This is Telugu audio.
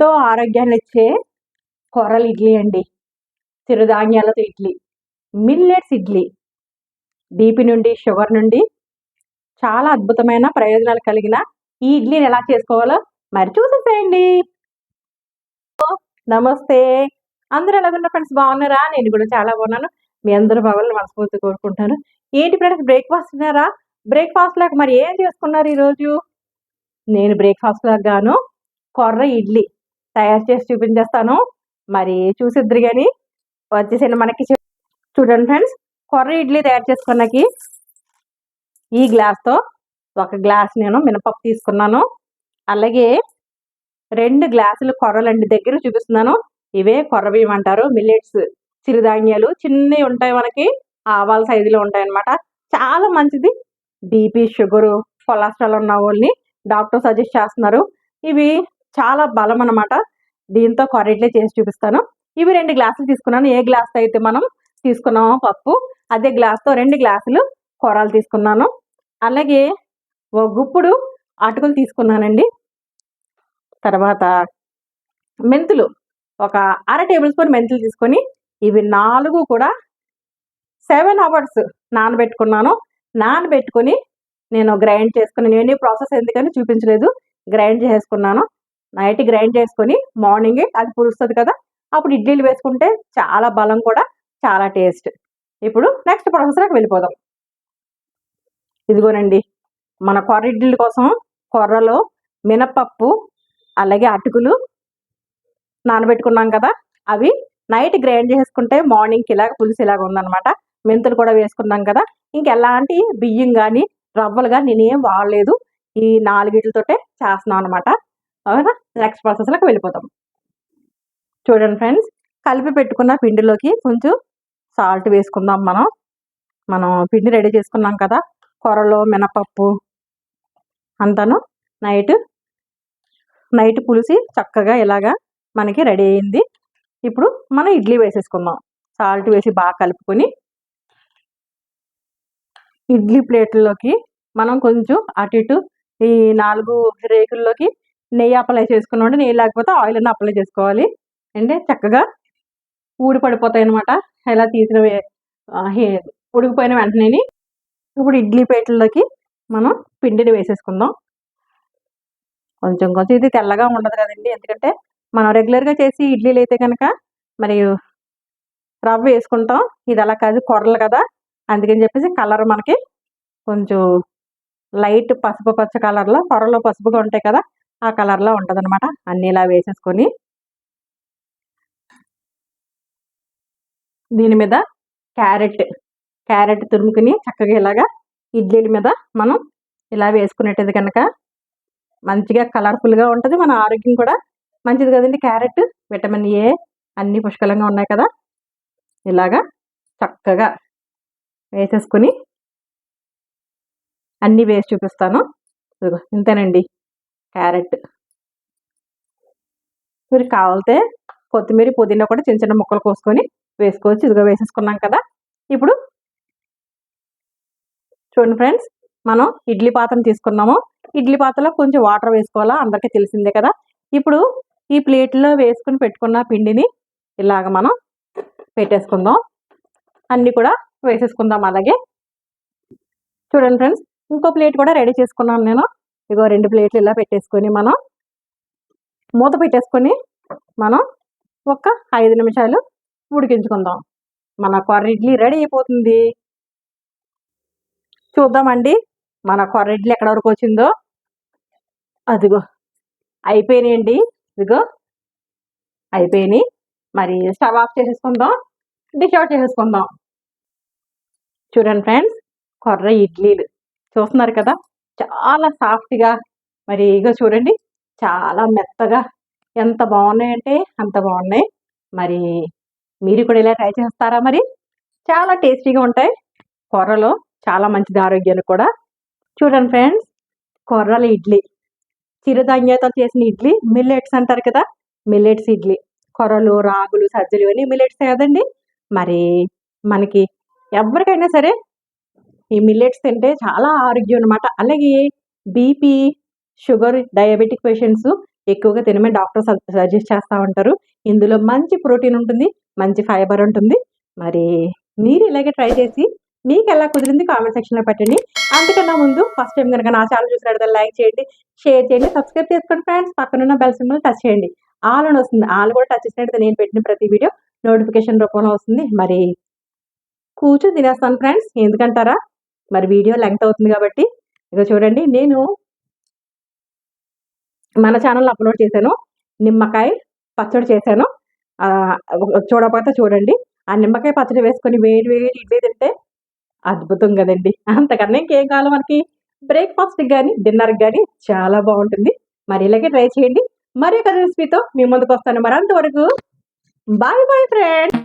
ఎంతో ఆరోగ్యాన్ని ఇచ్చే కొర్రల ఇడ్లీ అండి. చిరుధాన్యాలతో ఇడ్లీ, మిల్లెట్స్ ఇడ్లీ. బీపీ నుండి, షుగర్ నుండి చాలా అద్భుతమైన ప్రయోజనాలు కలిగిన ఈ ఇడ్లీని ఎలా చేసుకోవాలో మరి చూసేసేయండి. నమస్తే, అందరూ ఎలాగున్నారు ఫ్రెండ్స్? బాగున్నారా? నేను కూడా చాలా బాగున్నాను. మీ అందరూ బాగోవాలని మనస్ఫూర్తిగా కోరుకుంటున్నాను. ఏంటి ఫ్రెండ్స్, బ్రేక్ఫాస్ట్ తిన్నారా? బ్రేక్ఫాస్ట్ లాగా మరి ఏం చేసుకున్నారు ఈరోజు? నేను బ్రేక్ఫాస్ట్ లాగా గాను కొర్ర ఇడ్లీ తయారు చేసి చూపించేస్తాను. మరి చూసిద్దరు కానీ వచ్చేసిన మనకి చూడండి ఫ్రెండ్స్, కొర్ర ఇడ్లీ తయారు చేసుకున్నకి ఈ గ్లాస్తో ఒక గ్లాస్ నేను మినపప్పు తీసుకున్నాను. అలాగే 2 గ్లాసులు కొర్రలండి, దగ్గర చూపిస్తున్నాను. ఇవే కొర్ర బియ్యం అంటారు, మిల్లెట్స్ చిరుధాన్యాలు. చిన్నవి ఉంటాయి, మనకి ఆవాల సైజులో ఉంటాయి అన్నమాట. చాలా మంచిది. బీపీ, షుగరు, కొలెస్ట్రాల్ ఉన్న వాళ్ళని డాక్టర్ సజెస్ట్ చేస్తున్నారు. ఇవి చాలా బలం అన్నమాట. దీంతో కొర్ర ఇడ్లీ చేసి చూపిస్తాను. ఇవి 2 గ్లాసులు తీసుకున్నాను. ఏ గ్లాస్తో అయితే మనం తీసుకున్నామో పప్పు, అదే గ్లాస్తో 2 గ్లాసులు కొర్రలు తీసుకున్నాను. అలాగే ఓ గుప్పుడు అటుకులు తీసుకున్నానండి. తర్వాత మెంతులు, ఒక అర టేబుల్ స్పూన్ మెంతులు తీసుకొని ఇవి 4 కూడా 7 అవర్స్ నానబెట్టుకున్నాను. నానబెట్టుకొని నేను గ్రైండ్ చేసుకుని, నేను ప్రాసెస్ ఎందుకని చూపించలేదు, గ్రైండ్ చేసుకున్నాను. నైట్ గ్రైండ్ చేసుకొని మార్నింగే అది పులుస్తుంది కదా, అప్పుడు ఇడ్లీలు వేసుకుంటే చాలా బలం కూడా, చాలా టేస్ట్. ఇప్పుడు నెక్స్ట్ ప్రాసెస్లోకి వెళ్ళిపోదాం. ఇదిగోనండి, మన కొర్ర ఇడ్లీల కోసం కొర్రలో మినపప్పు అలాగే అటుకులు నానబెట్టుకున్నాం కదా, అవి నైట్ గ్రైండ్ చేసుకుంటే మార్నింగ్కి ఇలాగ పులుసు ఇలాగ ఉందన్నమాట. మెంతులు కూడా వేసుకున్నాం కదా, ఇంకెలాంటి బియ్యం కానీ రవ్వలు కానీ నేనేం వాడలేదు. ఈ 4 చేస్తున్నాం అనమాట. అవునా, నెక్స్ట్ ప్రాసెస్లోకి వెళ్ళిపోతాం. చూడండి ఫ్రెండ్స్, కలిపి పెట్టుకున్న పిండిలోకి కొంచెం సాల్ట్ వేసుకుందాం. మనం పిండి రెడీ చేసుకున్నాం కదా, కొర్రలో మినపప్పు అంతాను నైట్ పులిసి చక్కగా ఇలాగా మనకి రెడీ అయింది. ఇప్పుడు మనం ఇడ్లీ వేసేసుకుందాం. సాల్ట్ వేసి బాగా కలుపుకొని ఇడ్లీ ప్లేట్లోకి మనం కొంచెం అటు ఇటు ఈ 4 రేకుల్లోకి నెయ్యి అప్లై చేసుకున్నాం. నెయ్యి లేకపోతే ఆయిల్ అన్న అప్లై చేసుకోవాలి అంటే చక్కగా ఊడి పడిపోతాయి అనమాట. ఇలా తీసిన ఉడికిపోయిన వెంటనే ఇప్పుడు ఇడ్లీ ప్లేట్లోకి మనం పిండిని వేసేసుకుందాం. కొంచెం ఇది తెల్లగా ఉండదు కదండి, ఎందుకంటే మనం రెగ్యులర్గా చేసి ఇడ్లీలు అయితే కనుక మరి రవ్వ వేసుకుంటాం. ఇది అలా కాదు, కొర్రలు కదా, అందుకని చెప్పేసి కలర్ మనకి కొంచెం లైట్ పసుపు పచ్చ కలర్లో, కొర్రలో పసుపుగా ఉంటాయి కదా, ఆ కలర్లో ఉంటుంది అనమాట. అన్నీ ఇలా వేసేసుకొని దీని మీద క్యారెట్ తురుముకుని చక్కగా ఇలాగా ఇడ్లీల మీద మనం ఇలా వేసుకునేది కనుక మంచిగా కలర్ఫుల్గా ఉంటుంది. మన ఆరోగ్యం కూడా మంచిది కదండి. క్యారెట్, విటమిన్ ఏ అన్నీ పుష్కలంగా ఉన్నాయి కదా. ఇలాగా చక్కగా వేసేసుకుని అన్నీ వేసి చూపిస్తాను. ఇంతేనండి క్యారెట్. మీరు కావాలితే కొత్తిమీర, పుదీనా కూడా చిన్న చిన్న ముక్కలు కోసుకొని వేసుకోవచ్చు. ఇదిగో వేసేసుకున్నాం కదా. ఇప్పుడు చూడండి ఫ్రెండ్స్, మనం ఇడ్లీ పాత్రను తీసుకున్నాము. ఇడ్లీ పాత్రలో కొంచెం వాటర్ వేసుకోవాలా, అందరికీ తెలిసిందే కదా. ఇప్పుడు ఈ ప్లేట్లో వేసుకుని పెట్టుకున్న పిండిని ఇలాగ మనం పెట్టేసుకుందాం. అన్నీ కూడా వేసేసుకుందాం. అలాగే చూడండి ఫ్రెండ్స్, ఇంకో ప్లేట్ కూడా రెడీ చేసుకున్నాను నేను. ఇగో 2 ప్లేట్లు ఇలా పెట్టేసుకొని మనం మూత పెట్టేసుకొని మనం ఒక 5 నిమిషాలు ఉడికించుకుందాం. మన కొర్ర ఇడ్లీ రెడీ అయిపోతుంది. చూద్దామండి మన కొర్ర ఇడ్లీ ఎక్కడ వరకు వచ్చిందో. అదిగో అయిపోయినాయండి, ఇదిగో అయిపోయినాయి. మరి స్టవ్ ఆఫ్ చేసేసుకుందాం, డిష్ అవుట్ చేసేసుకుందాం. చూడండి ఫ్రెండ్స్, కొర్ర ఇడ్లీలు చూస్తున్నారు కదా, చాలా సాఫ్ట్గా, మరి ఇగో చూడండి చాలా మెత్తగా, ఎంత బాగున్నాయంటే అంత బాగున్నాయి. మరి మీరు కూడా ఇలా ట్రై చేస్తారా? మరి చాలా టేస్టీగా ఉంటాయి. కొర్రలో చాలా మంచిది ఆరోగ్యానికి కూడా. చూడండి ఫ్రెండ్స్, కొర్రల ఇడ్లీ, చిరుధాన్యాలతో చేసిన ఇడ్లీ, మిల్లెట్స్ అంటారు కదా, మిల్లెట్స్ ఇడ్లీ. కొర్రలు, రాగులు, సజ్జలు ఇవన్నీ మిల్లెట్స్ కదండి. మరి మనకి ఎవరికైనా సరే ఈ మిల్లెట్స్ తింటే చాలా ఆరోగ్యం అనమాట. అలాగే బీపీ, షుగర్, డయాబెటిక్ పేషెంట్స్ ఎక్కువగా తినమని డాక్టర్ సజెస్ట్ చేస్తూ ఉంటారు. ఇందులో మంచి ప్రోటీన్ ఉంటుంది, మంచి ఫైబర్ ఉంటుంది. మరి మీరు ఇలాగే ట్రై చేసి మీకు ఎలా కుదిరింది కామెంట్ సెక్షన్లో పెట్టండి. అంతకన్నా ముందు ఫస్ట్ టైం కనుక నా ఛానల్ చూసినట్లయితే లైక్ చేయండి, షేర్ చేయండి, సబ్స్క్రైబ్ చేసుకోండి ఫ్రెండ్స్. పక్కనున్న బెల్ సింబల్ టచ్ చేయండి. ఆల్ అని వస్తుంది. ఆల్ కూడా టచ్ చేసినట్లయితే నేను పెట్టిన ప్రతి వీడియో నోటిఫికేషన్ రూపంలో వస్తుంది. మరి కూర్చొని తినేస్తాను ఫ్రెండ్స్. ఎందుకంటారా, మరి వీడియో లెంగ్త్ అవుతుంది కాబట్టి. ఇక చూడండి, నేను మన ఛానల్లో అప్లోడ్ చేశాను. నిమ్మకాయ పచ్చడి చేశాను. చూడకపోతే చూడండి. ఆ నిమ్మకాయ పచ్చడి వేసుకొని వేడి వేడి ఇడ్లీ తింటే అద్భుతం కదండి. అంతకన్నా ఇంకేం కావాలి మనకి. బ్రేక్ఫాస్ట్కి కానీ డిన్నర్కి కానీ చాలా బాగుంటుంది. మరి ఇలాగే ట్రై చేయండి. మరి ఒక రెసిపీతో మీ ముందుకు వస్తాను. మరి అంతవరకు బాయ్ బాయ్ ఫ్రెండ్స్.